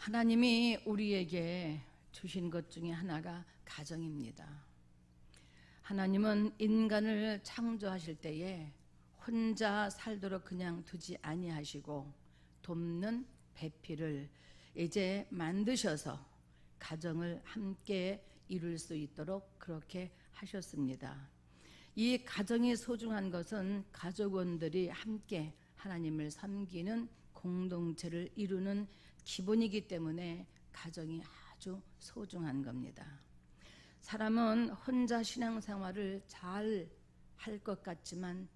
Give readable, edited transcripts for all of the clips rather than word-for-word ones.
하나님이 우리에게 주신 것 중에 하나가 가정입니다. 하나님은 인간을 창조하실 때에 혼자 살도록 그냥 두지 아니하시고 돕는 배필을 이제 만드셔서 가정을 함께 이룰 수 있도록 그렇게 하셨습니다. 이 가정이 소중한 것은 가족원들이 함께 하나님을 섬기는 공동체를 이루는 기본이기 때문에 가정이 아주 소중한 겁니다. 사람은 혼자 신앙생활을 잘 할 것 같지만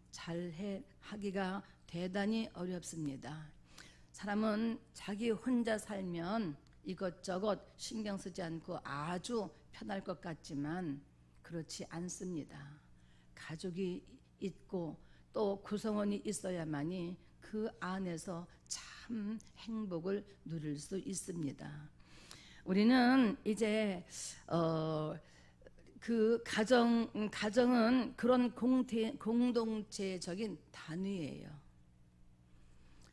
하기가 대단히 어렵습니다. 사람은 자기 혼자 살면 이것저것 신경 쓰지 않고 아주 편할 것 같지만 그렇지 않습니다. 가족이 있고 또 구성원이 있어야만이 그 안에서 참 행복을 누릴 수 있습니다. 우리는 이제 그 가정은 그런 공동체적인 단위예요.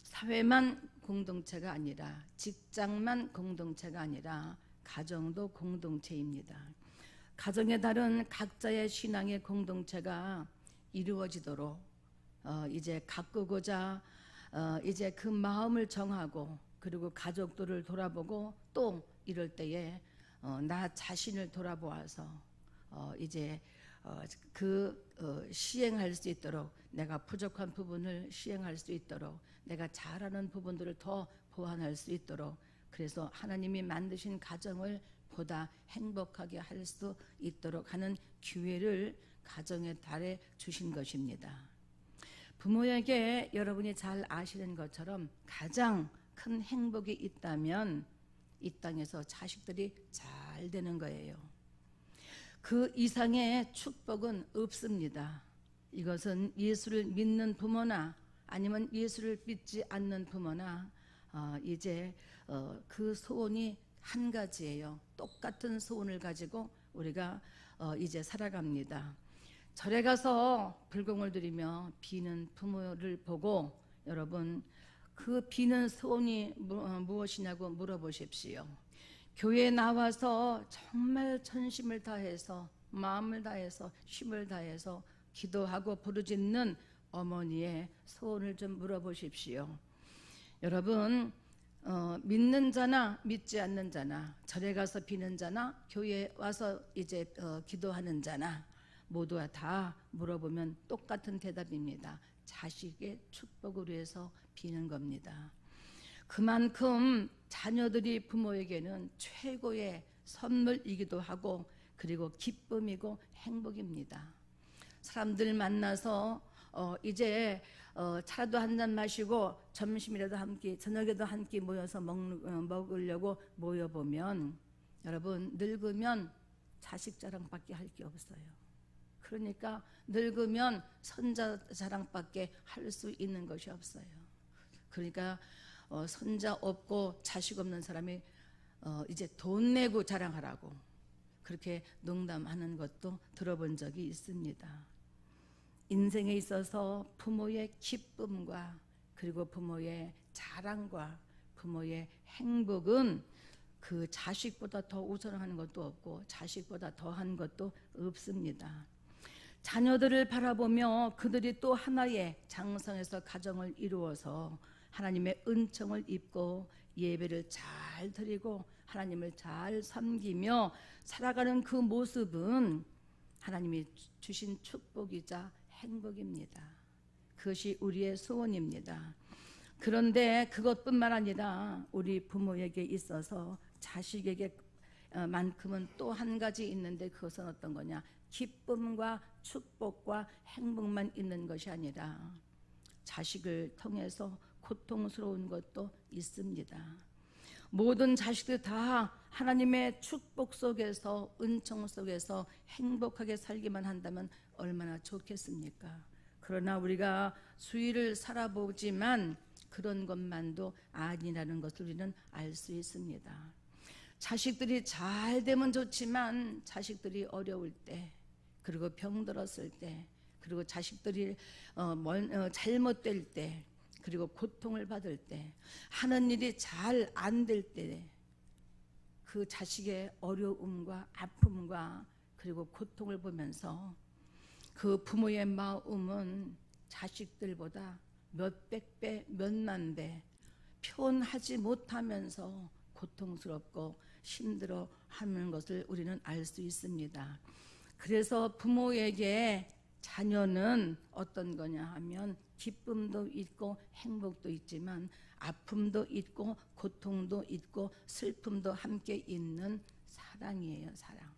사회만 공동체가 아니라, 직장만 공동체가 아니라 가정도 공동체입니다. 가정에 따른 각자의 신앙의 공동체가 이루어지도록 이제 가꾸고자 이제 그 마음을 정하고, 그리고 가족들을 돌아보고, 또 이럴 때에 나 자신을 돌아보아서 이제 시행할 수 있도록, 내가 부족한 부분을 시행할 수 있도록, 내가 잘하는 부분들을 더 보완할 수 있도록, 그래서 하나님이 만드신 가정을 보다 행복하게 할 수 있도록 하는 기회를 가정의 달에 주신 것입니다. 부모에게 여러분이 잘 아시는 것처럼 가장 큰 행복이 있다면 이 땅에서 자식들이 잘 되는 거예요. 그 이상의 축복은 없습니다. 이것은 예수를 믿는 부모나 아니면 예수를 믿지 않는 부모나 이제 그 소원이 한 가지예요. 똑같은 소원을 가지고 우리가 이제 살아갑니다. 절에 가서 불공을 드리며 비는 부모를 보고 여러분 그 비는 소원이 무엇이냐고 물어보십시오. 교회에 나와서 정말 전심을 다해서, 마음을 다해서, 힘을 다해서 기도하고 부르짖는 어머니의 소원을 좀 물어보십시오. 여러분 믿는 자나 믿지 않는 자나, 절에 가서 비는 자나 교회에 와서 이제 기도하는 자나 모두가 다 물어보면 똑같은 대답입니다. 자식의 축복을 위해서 비는 겁니다. 그만큼 자녀들이 부모에게는 최고의 선물이기도 하고, 그리고 기쁨이고 행복입니다. 사람들 만나서 이제 차라도 한 잔 마시고 점심이라도 함께, 저녁에도 함께 모여서 먹으려고 모여보면 여러분 늙으면 자식 자랑밖에 할 게 없어요. 그러니까 늙으면 손자 자랑밖에 할 수 있는 것이 없어요. 그러니까 손자 없고 자식 없는 사람이 이제 돈 내고 자랑하라고 그렇게 농담하는 것도 들어본 적이 있습니다. 인생에 있어서 부모의 기쁨과 그리고 부모의 자랑과 부모의 행복은 그 자식보다 더 우선하는 것도 없고 자식보다 더한 것도 없습니다. 자녀들을 바라보며 그들이 또 하나의 장성에서 가정을 이루어서 하나님의 은총을 입고 예배를 잘 드리고 하나님을 잘 섬기며 살아가는 그 모습은 하나님이 주신 축복이자 행복입니다. 그것이 우리의 소원입니다. 그런데 그것뿐만 아니라 우리 부모에게 있어서 자식에게 만큼은 또 한 가지 있는데, 그것은 어떤 거냐? 기쁨과 축복과 행복만 있는 것이 아니라 자식을 통해서 고통스러운 것도 있습니다. 모든 자식들 다 하나님의 축복 속에서, 은총 속에서 행복하게 살기만 한다면 얼마나 좋겠습니까? 그러나 우리가 수위를 살아보지만 그런 것만도 아니라는 것을 우리는 알 수 있습니다. 자식들이 잘 되면 좋지만 자식들이 어려울 때, 그리고 병들었을 때, 그리고 자식들이 잘못될 때, 그리고 고통을 받을 때, 하는 일이 잘 안 될 때, 그 자식의 어려움과 아픔과 그리고 고통을 보면서 그 부모의 마음은 자식들보다 몇백 배, 몇만 배 표현하지 못하면서 고통스럽고 힘들어하는 것을 우리는 알 수 있습니다. 그래서 부모에게 자녀는 어떤 거냐 하면 기쁨도 있고 행복도 있지만 아픔도 있고 고통도 있고 슬픔도 함께 있는 사랑이에요. 사랑.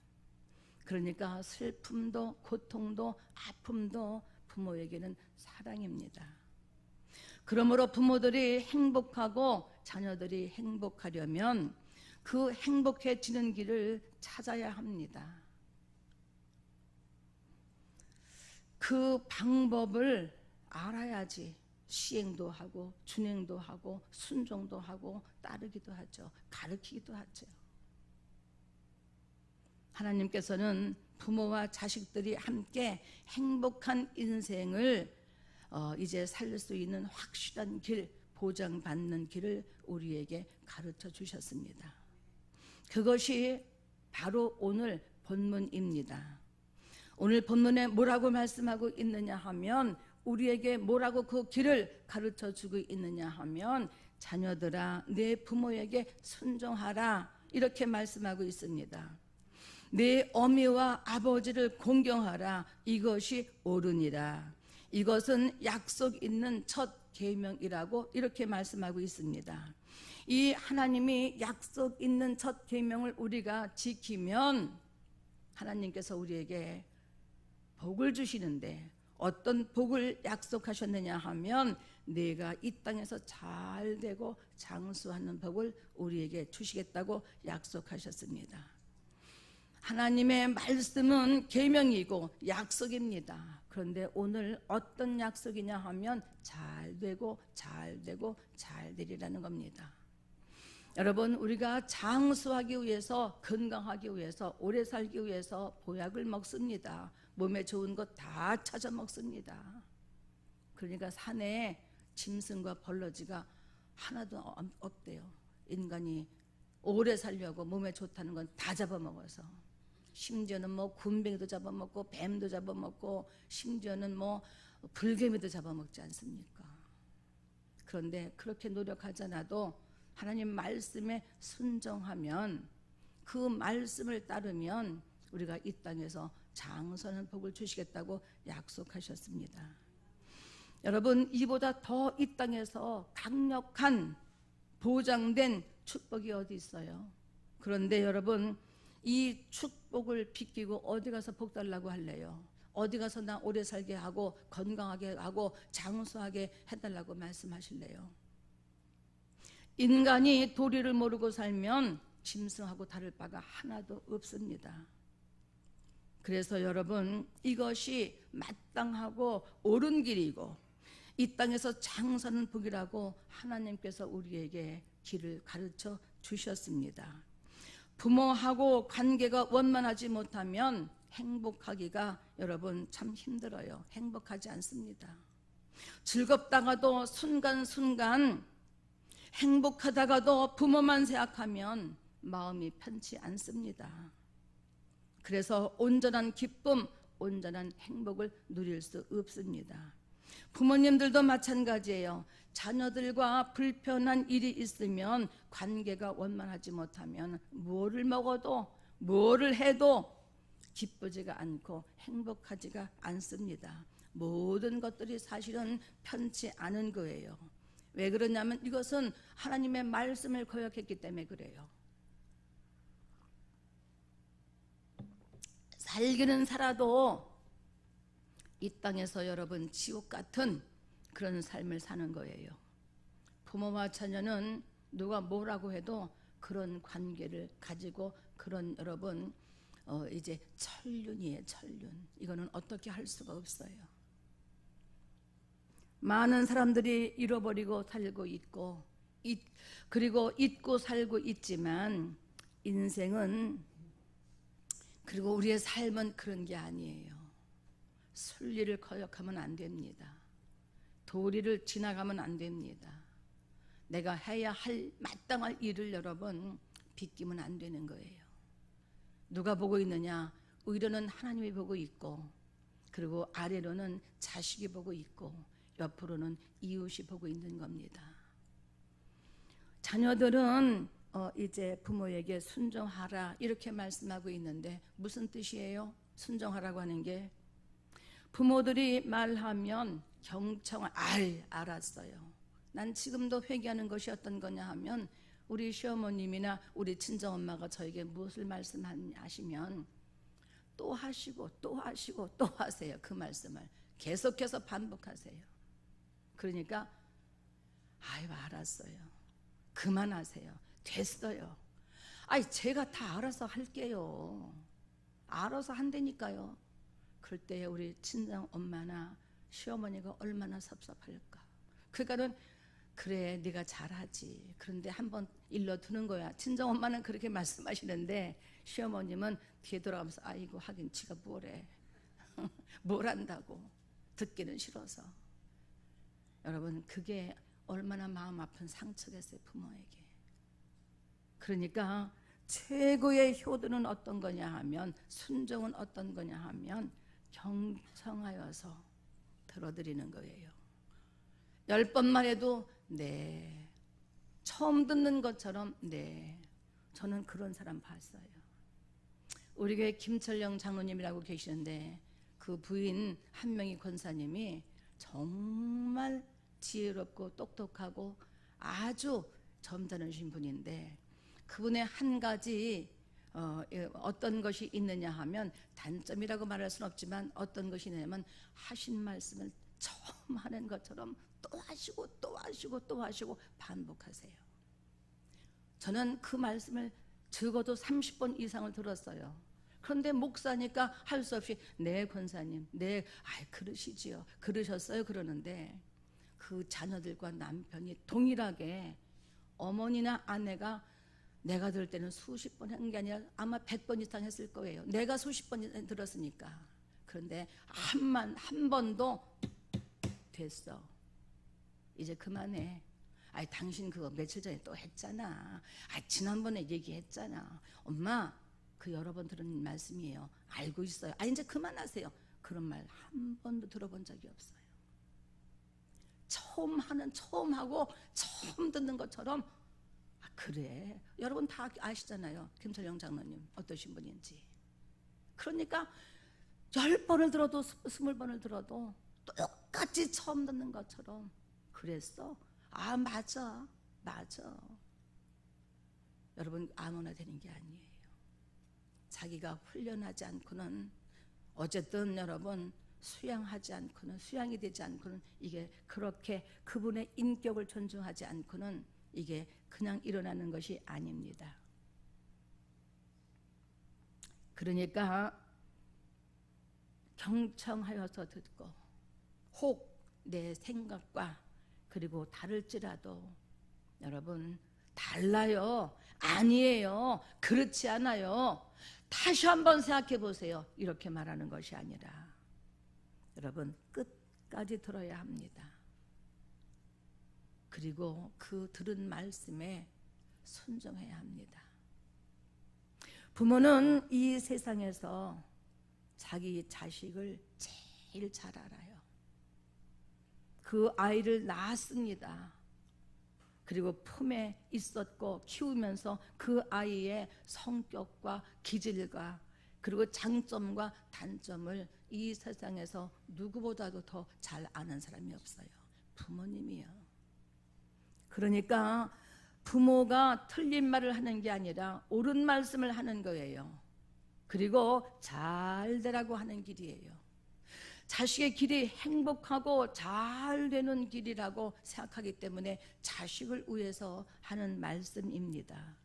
그러니까 슬픔도 고통도 아픔도 부모에게는 사랑입니다. 그러므로 부모들이 행복하고 자녀들이 행복하려면 그 행복해지는 길을 찾아야 합니다. 그 방법을 알아야지 시행도 하고 준행도 하고 순종도 하고 따르기도 하죠. 가르치기도 하죠. 하나님께서는 부모와 자식들이 함께 행복한 인생을 이제 살 수 있는 확실한 길, 보장받는 길을 우리에게 가르쳐 주셨습니다. 그것이 바로 오늘 본문입니다. 오늘 본문에 뭐라고 말씀하고 있느냐 하면 우리에게 뭐라고 그 길을 가르쳐 주고 있느냐 하면 자녀들아 내 부모에게 순종하라 이렇게 말씀하고 있습니다. 내 어미와 아버지를 공경하라 이것이 옳으니라. 이것은 약속 있는 첫 계명이라고 이렇게 말씀하고 있습니다. 이 하나님이 약속 있는 첫 계명을 우리가 지키면 하나님께서 우리에게 복을 주시는데 어떤 복을 약속하셨느냐 하면 내가 이 땅에서 잘 되고 장수하는 복을 우리에게 주시겠다고 약속하셨습니다. 하나님의 말씀은 계명이고 약속입니다. 그런데 오늘 어떤 약속이냐 하면 잘 되고 잘 되리라는 겁니다. 여러분 우리가 장수하기 위해서 건강하기 위해서 오래 살기 위해서 보약을 먹습니다. 몸에 좋은 것 다 찾아 먹습니다. 그러니까 산에 짐승과 벌러지가 하나도 없대요. 인간이 오래 살려고 몸에 좋다는 건 다 잡아먹어서 심지어는 뭐 군뱅이도 잡아먹고 뱀도 잡아먹고 심지어는 뭐 불개미도 잡아먹지 않습니까? 그런데 그렇게 노력하지 않아도 하나님 말씀에 순종하면 그 말씀을 따르면 우리가 이 땅에서 장수하는 복을 주시겠다고 약속하셨습니다. 여러분 이보다 더 이 땅에서 강력한 보장된 축복이 어디 있어요? 그런데 여러분 이 축복을 비키고 어디 가서 복 달라고 할래요? 어디 가서 나 오래 살게 하고 건강하게 하고 장수하게 해달라고 말씀하실래요? 인간이 도리를 모르고 살면 짐승하고 다를 바가 하나도 없습니다. 그래서 여러분 이것이 마땅하고 옳은 길이고 이 땅에서 장사는 복이라고 하나님께서 우리에게 길을 가르쳐 주셨습니다. 부모하고 관계가 원만하지 못하면 행복하기가 여러분 참 힘들어요. 행복하지 않습니다. 즐겁다가도 순간순간 행복하다가도 부모만 생각하면 마음이 편치 않습니다. 그래서 온전한 기쁨, 온전한 행복을 누릴 수 없습니다. 부모님들도 마찬가지예요. 자녀들과 불편한 일이 있으면 관계가 원만하지 못하면 뭐를 먹어도 뭐를 해도 기쁘지가 않고 행복하지가 않습니다. 모든 것들이 사실은 편치 않은 거예요. 왜 그러냐면 이것은 하나님의 말씀을 거역했기 때문에 그래요. 살기는 살아도 이 땅에서 여러분 지옥 같은 그런 삶을 사는 거예요. 부모와 자녀는 누가 뭐라고 해도 그런 관계를 가지고 그런 여러분 이제 천륜이에요. 천륜. 이거는 어떻게 할 수가 없어요. 많은 사람들이 잃어버리고 살고 있고 그리고 잊고 살고 있지만 인생은 그리고 우리의 삶은 그런 게 아니에요. 순리를 거역하면 안 됩니다. 도리를 지나가면 안 됩니다. 내가 해야 할 마땅할 일을 여러분 비끼면 안 되는 거예요. 누가 보고 있느냐? 위로는 하나님이 보고 있고, 그리고 아래로는 자식이 보고 있고, 옆으로는 이웃이 보고 있는 겁니다. 자녀들은 이제 부모에게 순종하라 이렇게 말씀하고 있는데 무슨 뜻이에요? 순종하라고 하는 게 부모들이 말하면 알았어요. 난 지금도 회개하는 것이 어떤 거냐 하면 우리 시어머님이나 우리 친정엄마가 저에게 무엇을 말씀하시면 또 하시고 또 하시고 또 하세요. 그 말씀을 계속해서 반복하세요. 그러니까 알았어요. 그만하세요. 됐어요. 제가 다 알아서 할게요. 알아서 한다니까요. 그럴 때 우리 친정 엄마나 시어머니가 얼마나 섭섭할까. 그러니까는 그래 네가 잘하지. 그런데 한번 일러두는 거야. 친정 엄마는 그렇게 말씀하시는데 시어머님은 뒤에 돌아가면서 아이고 하긴 지가 뭐래. 뭘 한다고. 듣기는 싫어서. 여러분 그게 얼마나 마음 아픈 상처겠어요. 부모에게. 그러니까 최고의 효도는 어떤 거냐 하면 순종은 어떤 거냐 하면 경청하여서 들어드리는 거예요. 10번만 해도 네. 처음 듣는 것처럼 네. 저는 그런 사람 봤어요. 우리 교회 김철영 장로님이라고 계시는데 그 부인 한 명의 권사님이 정말 지혜롭고 똑똑하고 아주 점잖으신 분인데 그분의 한 가지 어떤 것이 있느냐 하면 단점이라고 말할 수는 없지만 어떤 것이 있냐면 하신 말씀을 처음 하는 것처럼 또 하시고 또 하시고 또 하시고 반복하세요. 저는 그 말씀을 적어도 30번 이상을 들었어요. 그런데 목사니까 할 수 없이 네 권사님 네 그러시지요 그러셨어요 그러는데 그 자녀들과 남편이 동일하게 어머니나 아내가 내가 들을 때는 수십 번 한 게 아니라 아마 100번 이상 했을 거예요. 내가 수십 번 들었으니까. 그런데 한 번도 됐어. 이제 그만해. 당신 그거 며칠 전에 또 했잖아. 지난번에 얘기했잖아. 엄마 그 여러 번 들은 말씀이에요. 알고 있어요. 이제 그만하세요. 그런 말 한 번도 들어본 적이 없어요. 처음 하고 처음 듣는 것처럼 그래. 여러분 다 아시잖아요. 김철영 장로님 어떠신 분인지. 그러니까 10번을 들어도 20번을 들어도 똑같이 처음 듣는 것처럼 그랬어? 맞아. 여러분 아무나 되는 게 아니에요. 자기가 훈련하지 않고는 어쨌든 여러분 수양하지 않고는 수양이 되지 않고는 이게 그렇게 그분의 인격을 존중하지 않고는 이게 그냥 일어나는 것이 아닙니다. 그러니까 경청하여서 듣고 혹 내 생각과 그리고 다를지라도 여러분 달라요. 아니에요. 그렇지 않아요. 다시 한번 생각해 보세요. 이렇게 말하는 것이 아니라 여러분 끝까지 들어야 합니다. 그리고 그 들은 말씀에 순종해야 합니다. 부모는 이 세상에서 자기 자식을 제일 잘 알아요. 그 아이를 낳았습니다. 그리고 품에 있었고 키우면서 그 아이의 성격과 기질과 그리고 장점과 단점을 이 세상에서 누구보다도 더 잘 아는 사람이 없어요. 부모님이요. 그러니까 부모가 틀린 말을 하는 게 아니라 옳은 말씀을 하는 거예요. 그리고 잘 되라고 하는 길이에요. 자식의 길이 행복하고 잘 되는 길이라고 생각하기 때문에 자식을 위해서 하는 말씀입니다.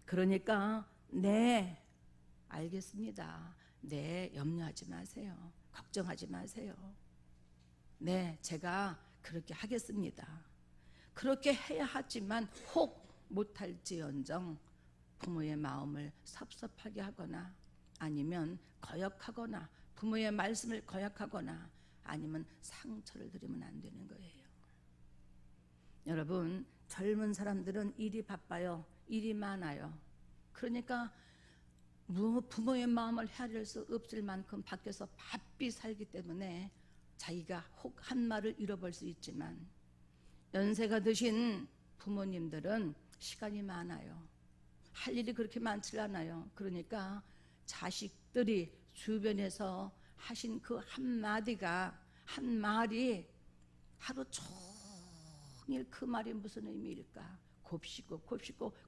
그러니까 네, 알겠습니다. 네, 염려하지 마세요. 걱정하지 마세요. 네, 제가 그렇게 하겠습니다. 그렇게 해야 하지만 혹 못할지언정 부모의 마음을 섭섭하게 하거나 아니면 거역하거나 부모의 말씀을 거역하거나 아니면 상처를 드리면 안 되는 거예요. 여러분 젊은 사람들은 일이 바빠요. 일이 많아요. 그러니까 부모의 마음을 헤아릴 수 없을 만큼 밖에서 바삐 살기 때문에 자기가 혹 한 말을 잃어버릴 수 있지만, 연세가 드신 부모님들은 시간이 많아요. 할 일이 그렇게 많지 않아요. 그러니까 자식들이 주변에서 하신 그 한마디가, 한 말이 하루 종일 그 말이 무슨 의미일까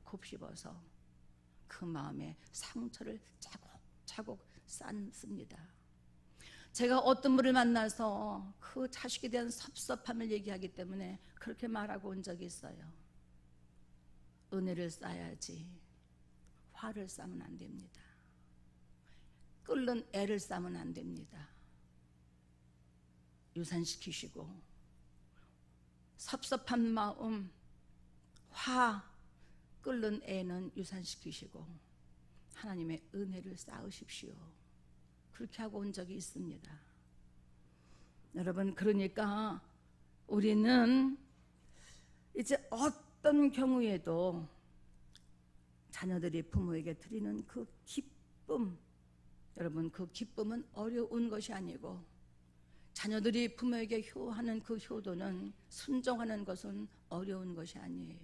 곱씹어서 그 마음에 상처를 차곡차곡 쌓습니다. 제가 어떤 분을 만나서 그 자식에 대한 섭섭함을 얘기하기 때문에 그렇게 말하고 온 적이 있어요. 은혜를 쌓아야지 화를 쌓으면 안 됩니다. 끓는 애를 쌓으면 안 됩니다. 유산시키시고 섭섭한 마음, 화, 끓는 애는 유산시키시고 하나님의 은혜를 쌓으십시오. 그렇게 하고 온 적이 있습니다. 여러분, 그러니까 우리는 이제 어떤 경우에도 자녀들이 부모에게 드리는 그 기쁨, 여러분, 그 기쁨은 어려운 것이 아니고, 자녀들이 부모에게 효하는 그 효도는, 순종하는 것은 어려운 것이 아니에요.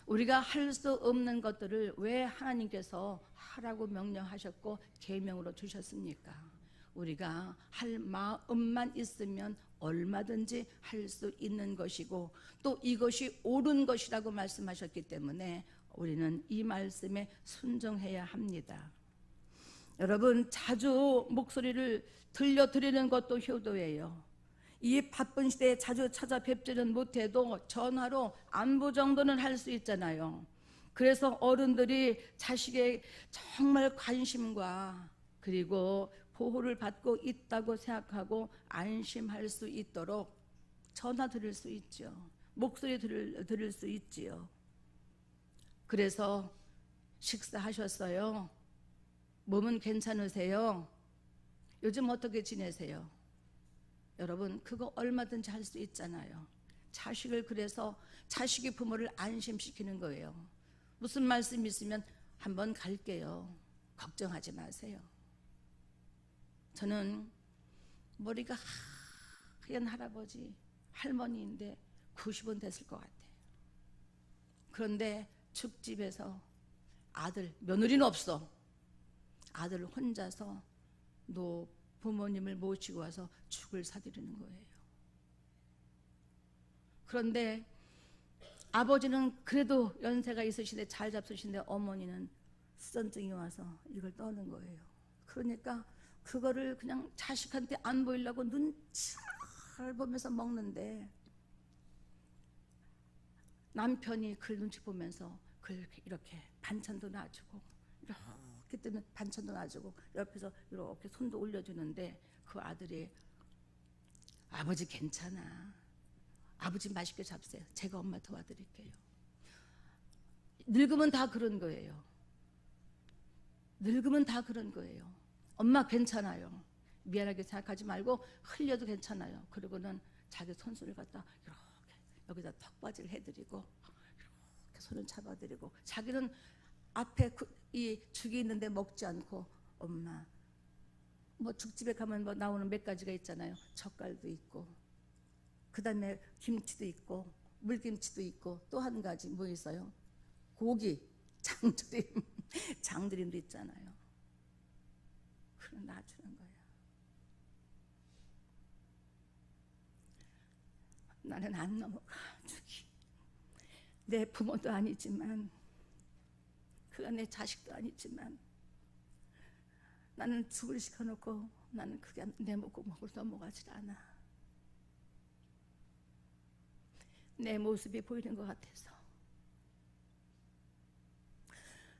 우리가 할 수 없는 것들을 왜 하나님께서 하라고 명령하셨고 계명으로 주셨습니까? 우리가 할 마음만 있으면 얼마든지 할 수 있는 것이고, 또 이것이 옳은 것이라고 말씀하셨기 때문에 우리는 이 말씀에 순종해야 합니다. 여러분, 자주 목소리를 들려드리는 것도 효도예요. 이 바쁜 시대에 자주 찾아뵙지는 못해도 전화로 안부 정도는 할 수 있잖아요. 그래서 어른들이 자식의 정말 관심과 그리고 보호를 받고 있다고 생각하고 안심할 수 있도록 전화 드릴 수 있죠. 목소리 들을 수 있지요. 그래서 식사하셨어요? 몸은 괜찮으세요? 요즘 어떻게 지내세요? 여러분, 그거 얼마든지 할 수 있잖아요. 자식을, 그래서 자식이 부모를 안심시키는 거예요. 무슨 말씀 있으면 한번 갈게요. 걱정하지 마세요. 저는 머리가 하얀 할아버지, 할머니인데 90은 됐을 것 같아요. 그런데 죽집에서 아들, 며느리는 없어. 아들 혼자서 부모님을 모시고 와서 죽을 사드리는 거예요. 그런데 아버지는 그래도 연세가 있으신데 잘 잡수신데 어머니는 수전증이 와서 이걸 떠는 거예요. 그러니까 그거를 그냥 자식한테 안 보이려고 눈치를 보면서 먹는데, 남편이 그 눈치 보면서 이렇게 반찬도 놔주고, 이렇게 뜨면 반찬도 놔주고, 옆에서 이렇게 손도 올려주는데, 그 아들이 아버지 괜찮아, 아버지 맛있게 잡세요, 제가 엄마 도와드릴게요. 늙으면 다 그런 거예요. 늙으면 다 그런 거예요. 엄마 괜찮아요, 미안하게 생각하지 말고 흘려도 괜찮아요. 그리고는 자기 손수를 갖다 이렇게 여기다 턱받이를 해드리고 이렇게 손을 잡아드리고, 자기는 앞에 이 죽이 있는데 먹지 않고, 엄마, 뭐 죽집에 가면 뭐 나오는 몇 가지가 있잖아요. 젓갈도 있고, 그 다음에 김치도 있고, 물김치도 있고, 또 한 가지 뭐 있어요? 고기, 장조림, 장조림도 있잖아요. 그럼 놔주는 거예요. 나는 안 넘어가. 죽이 내 부모도 아니지만, 그가 내 자식도 아니지만, 나는 죽을 시켜놓고 나는 그게 내 목을 넘어가질 않아. 내 모습이 보이는 것 같아서.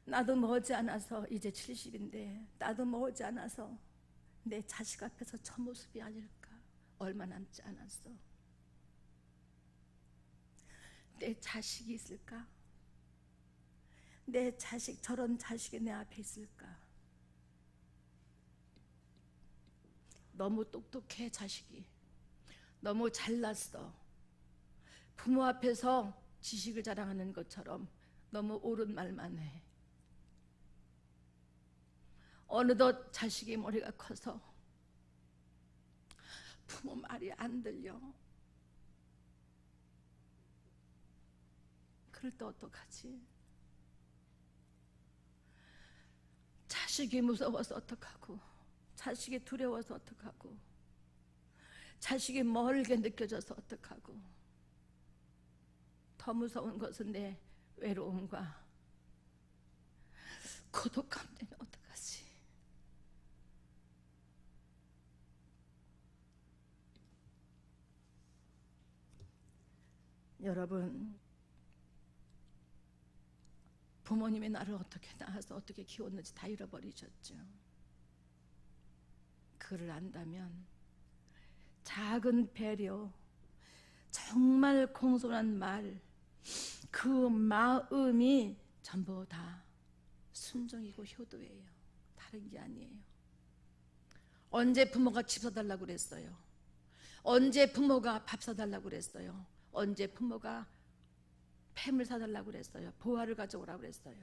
나도 머지않아서 이제 70인데 나도 머지않아서 내 자식 앞에서 저 모습이 아닐까. 얼마 남지 않았어. 내 자식이 있을까? 내 자식, 저런 자식이 내 앞에 있을까? 너무 똑똑해, 자식이. 너무 잘났어. 부모 앞에서 지식을 자랑하는 것처럼 너무 옳은 말만 해. 그러니까 자식이 어느덧 자식이 머리가 커서 부모 말이 안 들려. 그럴 때 어떡하지? 자식이 무서워서 어떡하고, 자식이 두려워서 어떡하고, 자식이 멀게 느껴져서 어떡하고, 더 무서운 것은 내 외로움과 고독함 때문에 어떡하지? 여러분, 부모님이 나를 어떻게 낳아서 어떻게 키웠는지 다 잃어버리셨죠. 그를 안다면 작은 배려, 정말 공손한 말, 그 마음이 전부 다 순종이고 효도예요. 다른 게 아니에요. 언제 부모가 집 사달라고 그랬어요? 언제 부모가 밥 사달라고 그랬어요? 언제 부모가 팸을 사달라고 그랬어요? 보화를 가져오라고 그랬어요?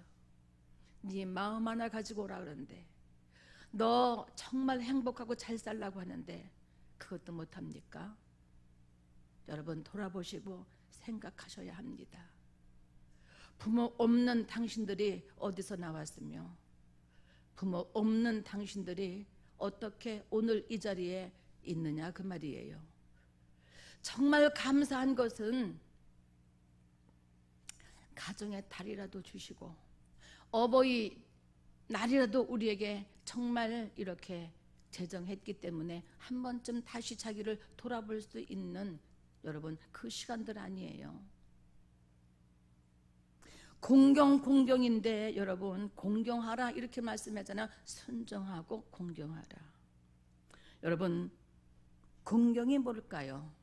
네 마음 하나 가지고 오라 그러는데, 너 정말 행복하고 잘 살라고 하는데 그것도 못합니까? 여러분, 돌아보시고 생각하셔야 합니다. 부모 없는 당신들이 어디서 나왔으며, 부모 없는 당신들이 어떻게 오늘 이 자리에 있느냐, 그 말이에요. 정말 감사한 것은 가정의 달이라도 주시고, 어버이 날이라도 우리에게 정말 이렇게 제정했기 때문에 한 번쯤 다시 자기를 돌아볼 수 있는, 여러분, 그 시간들 아니에요. 공경인데 여러분, 공경하라 이렇게 말씀하잖아. 순종하고 공경하라. 여러분, 공경이 뭘까요?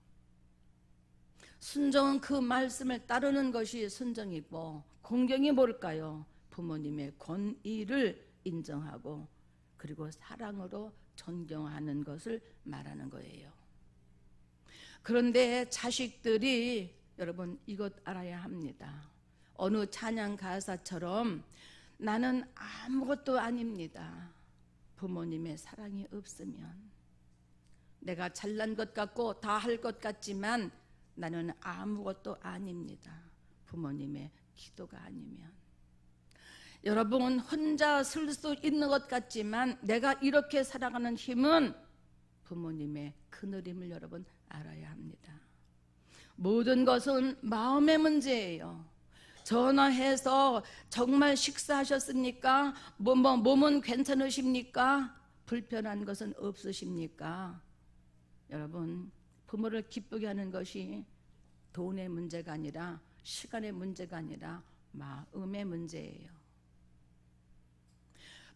순종은 그 말씀을 따르는 것이 순종이고, 공경이 뭘까요? 부모님의 권위를 인정하고 그리고 사랑으로 존경하는 것을 말하는 거예요. 그런데 자식들이, 여러분, 이것 알아야 합니다. 어느 찬양 가사처럼 나는 아무것도 아닙니다. 부모님의 사랑이 없으면. 내가 잘난 것 같고 다 할 것 같지만 나는 아무것도 아닙니다. 부모님의 기도가 아니면. 여러분, 혼자 쓸 수 있는 것 같지만 내가 이렇게 살아가는 힘은 부모님의 그늘임을 여러분 알아야 합니다. 모든 것은 마음의 문제예요. 전화해서 정말 식사하셨습니까? 몸은 괜찮으십니까? 불편한 것은 없으십니까? 여러분, 부모를 기쁘게 하는 것이 돈의 문제가 아니라, 시간의 문제가 아니라 마음의 문제예요.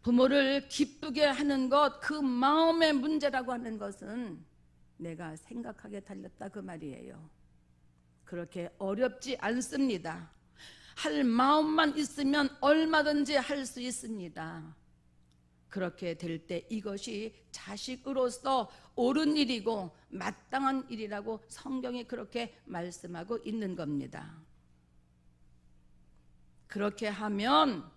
부모를 기쁘게 하는 것, 그 마음의 문제라고 하는 것은 내가 생각하게 달렸다, 그 말이에요. 그렇게 어렵지 않습니다. 할 마음만 있으면 얼마든지 할 수 있습니다. 그렇게 될 때 이것이 자식으로서 옳은 일이고 마땅한 일이라고 성경이 그렇게 말씀하고 있는 겁니다. 그렇게 하면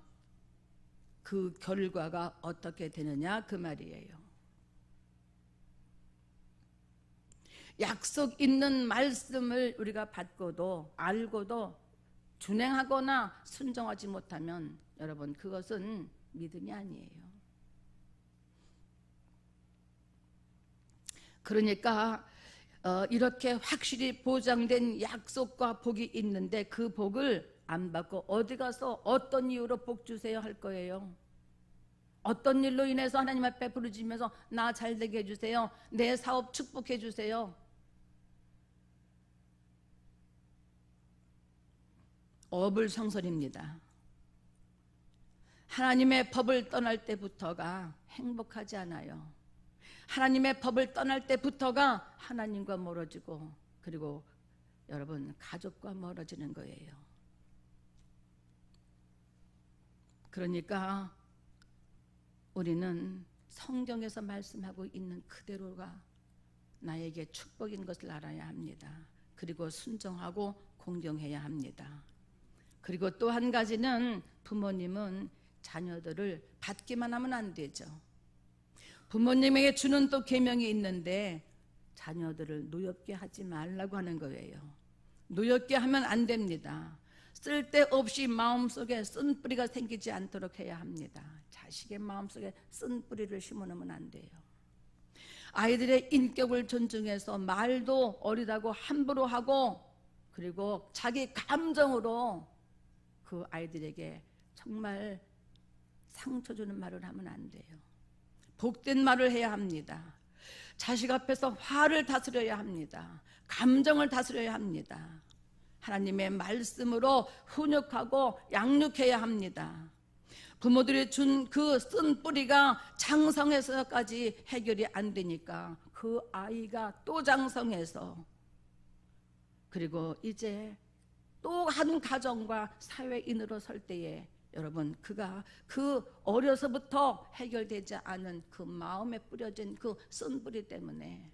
그 결과가 어떻게 되느냐, 그 말이에요. 약속 있는 말씀을 우리가 받고도 알고도 준행하거나 순종하지 못하면, 여러분, 그것은 믿음이 아니에요. 그러니까 이렇게 확실히 보장된 약속과 복이 있는데 그 복을 안 받고 어디 가서 어떤 이유로 복 주세요 할 거예요? 어떤 일로 인해서 하나님 앞에 부르짖으면서 나 잘되게 해주세요, 내 사업 축복해 주세요? 어불성설입니다. 하나님의 법을 떠날 때부터가 행복하지 않아요. 하나님의 법을 떠날 때부터가 하나님과 멀어지고, 그리고 여러분, 가족과 멀어지는 거예요. 그러니까 우리는 성경에서 말씀하고 있는 그대로가 나에게 축복인 것을 알아야 합니다. 그리고 순종하고 공경해야 합니다. 그리고 또 한 가지는, 부모님은 자녀들을 받기만 하면 안 되죠. 부모님에게 주는 또 계명이 있는데 자녀들을 노엽게 하지 말라고 하는 거예요. 노엽게 하면 안 됩니다. 쓸데없이 마음속에 쓴뿌리가 생기지 않도록 해야 합니다. 자식의 마음속에 쓴뿌리를 심어놓으면 안 돼요. 아이들의 인격을 존중해서 말도 어리다고 함부로 하고, 그리고 자기 감정으로 그 아이들에게 정말 상처 주는 말을 하면 안 돼요. 복된 말을 해야 합니다. 자식 앞에서 화를 다스려야 합니다. 감정을 다스려야 합니다. 하나님의 말씀으로 훈육하고 양육해야 합니다. 부모들이 준 그 쓴 뿌리가 장성해서까지 해결이 안 되니까 그 아이가 또 장성해서, 그리고 이제 또 한 가정과 사회인으로 설 때에 여러분, 그가 그 어려서부터 해결되지 않은 그 마음에 뿌려진 그 쓴 뿌리 때문에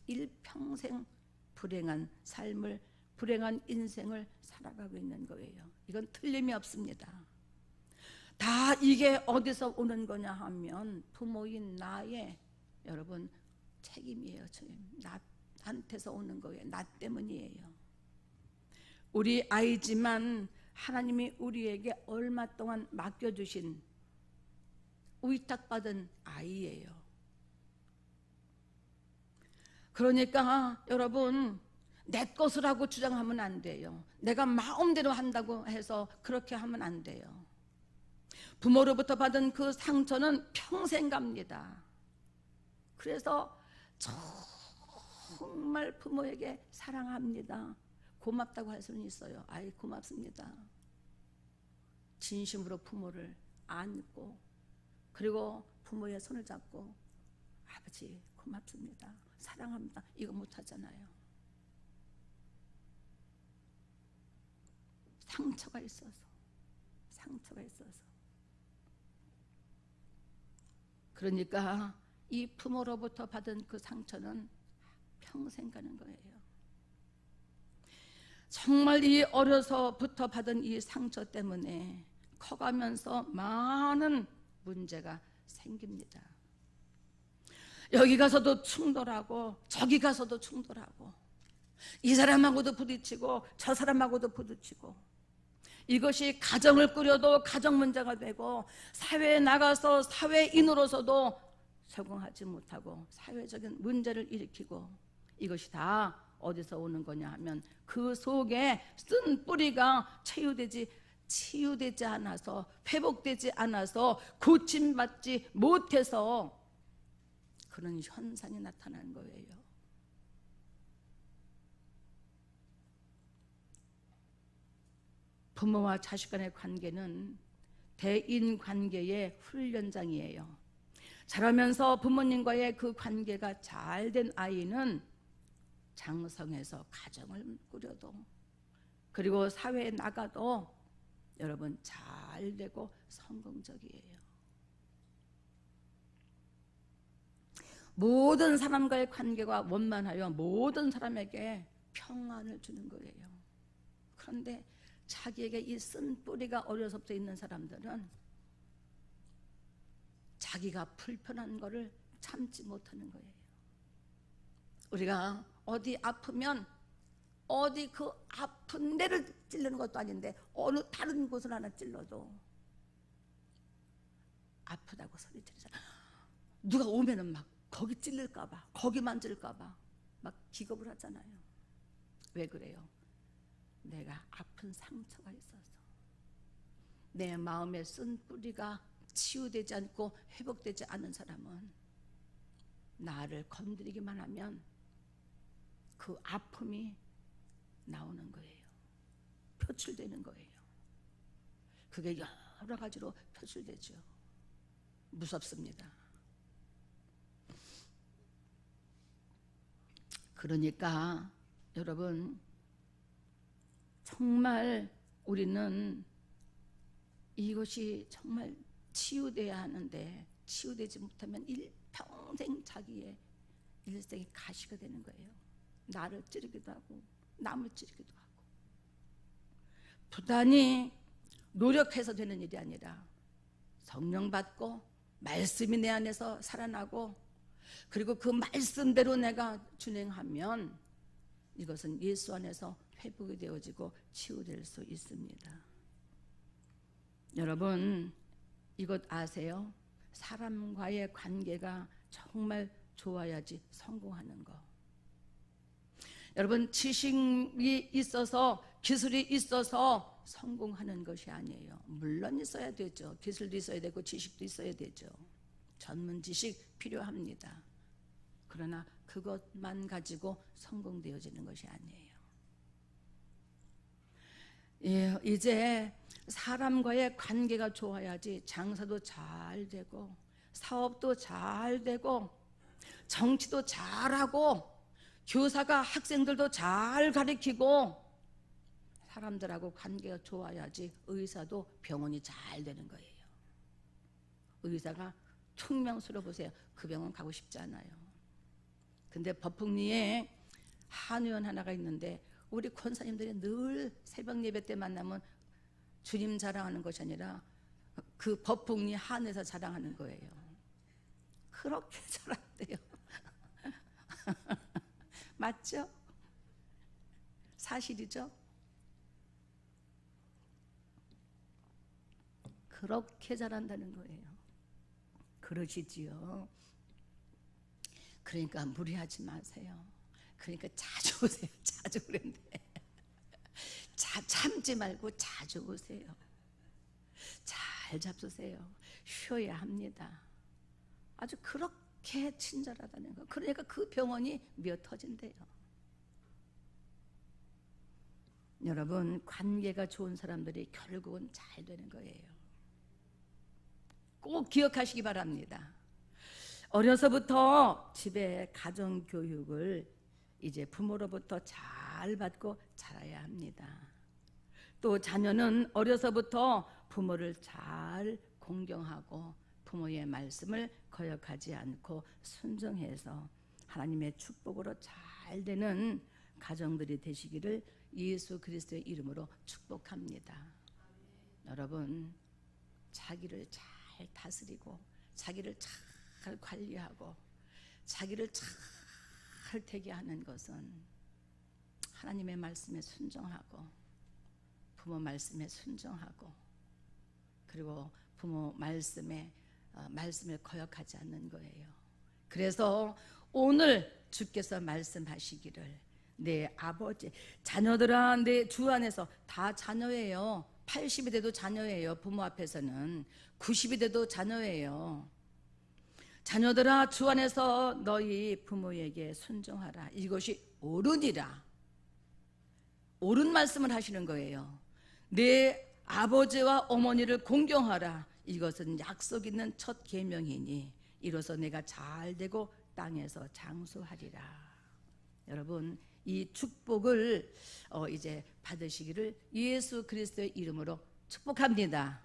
일평생 불행한 삶을, 불행한 인생을 살아가고 있는 거예요. 이건 틀림이 없습니다. 다 이게 어디서 오는 거냐 하면 부모인 나의 여러분 책임이에요. 나한테서 오는 거예요. 나 때문이에요. 우리 아이지만 하나님이 우리에게 얼마 동안 맡겨주신 위탁받은 아이예요. 그러니까 여러분, 내 것이라고 주장하면 안 돼요. 내가 마음대로 한다고 해서 그렇게 하면 안 돼요. 부모로부터 받은 그 상처는 평생 갑니다. 그래서 정말 부모에게 사랑합니다, 고맙다고 할 수는 있어요. 아이 고맙습니다. 진심으로 부모를 안고, 그리고 부모의 손을 잡고 아버지 고맙습니다, 사랑합니다, 이거 못하잖아요. 상처가 있어서. 그러니까 이 부모로부터 받은 그 상처는 평생 가는 거예요. 정말 이 어려서부터 받은 이 상처 때문에 커가면서 많은 문제가 생깁니다. 여기 가서도 충돌하고 저기 가서도 충돌하고, 이 사람하고도 부딪히고 저 사람하고도 부딪히고, 이것이 가정을 꾸려도 가정 문제가 되고, 사회에 나가서 사회인으로서도 적응하지 못하고 사회적인 문제를 일으키고, 이것이 다 어디서 오는 거냐 하면 그 속에 쓴 뿌리가 치유되지 않아서, 회복되지 않아서, 고침받지 못해서 그런 현상이 나타나는 거예요. 부모와 자식 간의 관계는 대인 관계의 훈련장이에요. 자라면서 부모님과의 그 관계가 잘 된 아이는 장성해서 가정을 꾸려도, 그리고 사회에 나가도 여러분 잘 되고 성공적이에요. 모든 사람과의 관계가 원만하여 모든 사람에게 평안을 주는 거예요. 그런데 자기에게 이 쓴 뿌리가 어려서부터 있는 사람들은 자기가 불편한 거를 참지 못하는 거예요. 우리가 어디 아프면 어디 그 아픈 데를 찌르는 것도 아닌데 어느 다른 곳을 하나 찔러도 아프다고 소리 지르잖아. 누가 오면은 막 거기 찔릴까봐, 거기 만질까봐 막 기겁을 하잖아요. 왜 그래요? 내가 아픈 상처가 있어서, 내 마음에 쓴 뿌리가 치유되지 않고 회복되지 않은 사람은 나를 건드리기만 하면 그 아픔이 나오는 거예요. 표출되는 거예요. 그게 여러 가지로 표출되죠. 무섭습니다. 그러니까 여러분, 정말 우리는 이것이 정말 치유돼야 하는데, 치유되지 못하면 일평생 자기의 일생이 가시가 되는 거예요. 나를 찌르기도 하고 남을 찌르기도 하고. 부단히 노력해서 되는 일이 아니라 성령 받고 말씀이 내 안에서 살아나고 그리고 그 말씀대로 내가 준행하면 이것은 예수 안에서 회복이 되어지고 치유될 수 있습니다. 여러분 이것 아세요? 사람과의 관계가 정말 좋아야지 성공하는 거. 여러분 지식이 있어서 기술이 있어서 성공하는 것이 아니에요. 물론 있어야 되죠. 기술도 있어야 되고 지식도 있어야 되죠. 전문 지식 필요합니다. 그러나 그것만 가지고 성공되어지는 것이 아니에요. 예, 이제 사람과의 관계가 좋아야지 장사도 잘 되고 사업도 잘 되고 정치도 잘하고 교사가 학생들도 잘 가르치고 사람들하고 관계가 좋아야지 의사도 병원이 잘 되는 거예요. 의사가 퉁명스러워 보세요. 그 병원 가고 싶지 않아요. 근데 법흥리에 한의원 하나가 있는데 우리 권사님들이 늘 새벽 예배 때 만나면 주님 자랑하는 것이 아니라 그 법흥리 한의사 자랑하는 거예요. 그렇게 잘한대요. 맞죠? 사실이죠? 그렇게 잘한다는 거예요. 그러시지요. 그러니까 무리하지 마세요. 그러니까 자주 오세요. 자주 그랬는데 참지 말고 자주 오세요. 잘 잡수세요. 쉬어야 합니다. 아주 그렇게 친절하다는 거. 그러니까 그 병원이 미어 터진대요. 여러분 관계가 좋은 사람들이 결국은 잘 되는 거예요. 꼭 기억하시기 바랍니다. 어려서부터 집에 가정교육을 이제 부모로부터 잘 받고 자라야 합니다. 또 자녀는 어려서부터 부모를 잘 공경하고 부모의 말씀을 거역하지 않고 순종해서 하나님의 축복으로 잘 되는 가정들이 되시기를 예수 그리스도의 이름으로 축복합니다. 여러분 자기를 잘 다스리고 자기를 잘 관리하고 자기를 잘 되게 하는 것은 하나님의 말씀에 순종하고 부모 말씀에 순종하고 그리고 부모 말씀을 거역하지 않는 거예요. 그래서 오늘 주께서 말씀하시기를 내 아버지 자녀들아 내 주 안에서 다 자녀예요. 80이 돼도 자녀예요. 부모 앞에서는 90이 돼도 자녀예요. 자녀들아 주 안에서 너희 부모에게 순종하라. 이것이 옳으니라. 옳은 말씀을 하시는 거예요. 내 아버지와 어머니를 공경하라. 이것은 약속 있는 첫 계명이니 이로써 내가 잘되고 땅에서 장수하리라. 여러분 이 축복을 이제 받으시기를 예수 그리스도의 이름으로 축복합니다.